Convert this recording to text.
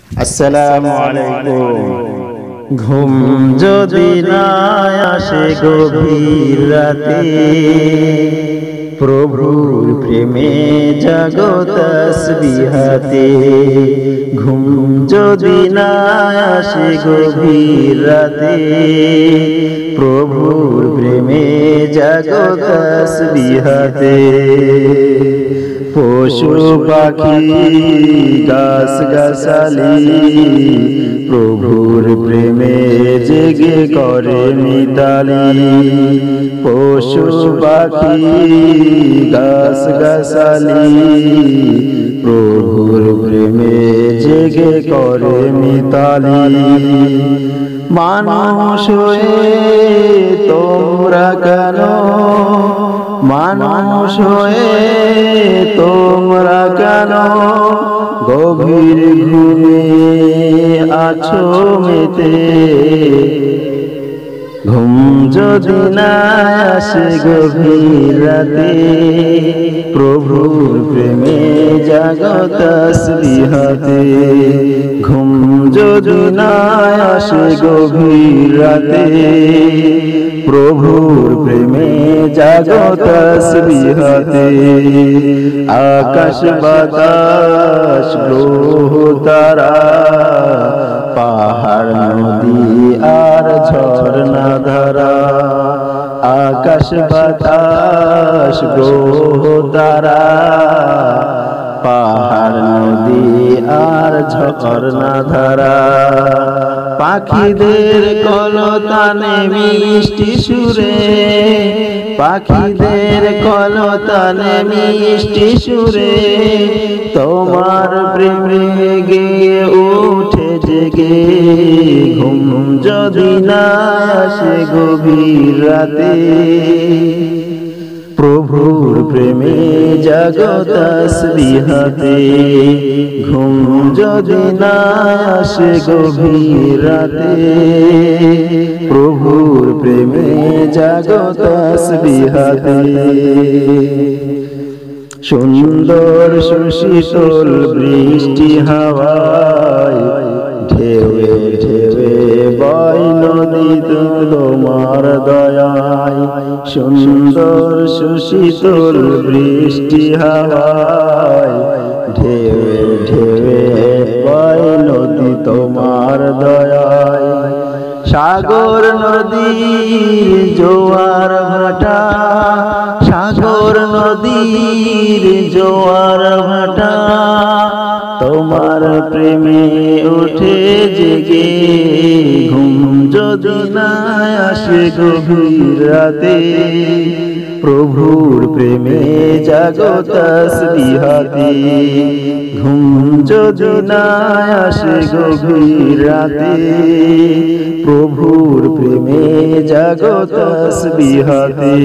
আসসালামু আলাইকুম। ঘুম যদি না আসে গভীর রাতে, প্রভুর প্রেমে জাগো তাসবিহাতে। ঘুম যদি না আসে গভীর রাতে, প্রভুর প্রেমে জাগো তাসবিহাতে। পশু পাখি গাছ গাছালি প্রভুর প্রেমে জেগে করে মিতালি। পশু পাখি গাছ গাছালি প্রভুর প্রেমে জেগে করে মিতালি। মানুষ হয়ে তোমরা কেন, মানুষ হয়ে তোমরা কেন গভীর ঘুমে আছো মেতে। ঘুম যদি না আসে গভীর রাতে, প্রভুর প্রেমে জাগো তাসবিহাতে। ঘুম যদি না আসে গভীর রাতে, প্রভুর প্রেমে জাগো তাসবিহাতে। আকাশ বাতাস গ্রহ তারা, পাহাড় নদী আর ঝর্ণা ধারা। আকাশ বাতাস গ্রহ তারা, পাহাড় নদী আর ঝর্ণা ধারা। পাখিদের কলতানে মিষ্টি সুরে, পাখিদের কলতানে মিষ্টি সুরে, তোমার প্রেমে গেয়ে উঠে জেগে। ঘুম যদি না আসে গভীর রাতে, প্রভুর প্রেমে জাগো তাসবিহাতে। ঘুম যদি না আসে গভীর রাতে, প্রভুর প্রেমে জাগো তাসবিহাতে। সুন্দর সুশীতল বৃষ্টি হাওয়ায়, ঢেউয়ে ঢেউয়ে বয় নদী তোমার দয়ায়। সুন্দর সুশীতল বৃষ্টি হাওয়ায়, ঢেউয়ে ঢেউয়ে বয় নদী তোমার দয়ায়। সাগর নদীর জোয়ার ভাটা, সাগর নদীর জোয়ার ভাটা, তোমার প্রেমে ওঠে জেগে। ঘুম যদি না আসে গভীর রাতে, প্রভুর প্রেমে জাগো তাসবিহাতে। ঘুম যদি না আসে গভীর রাতে, প্রভুর প্রেমে জাগো তাসবিহাতে।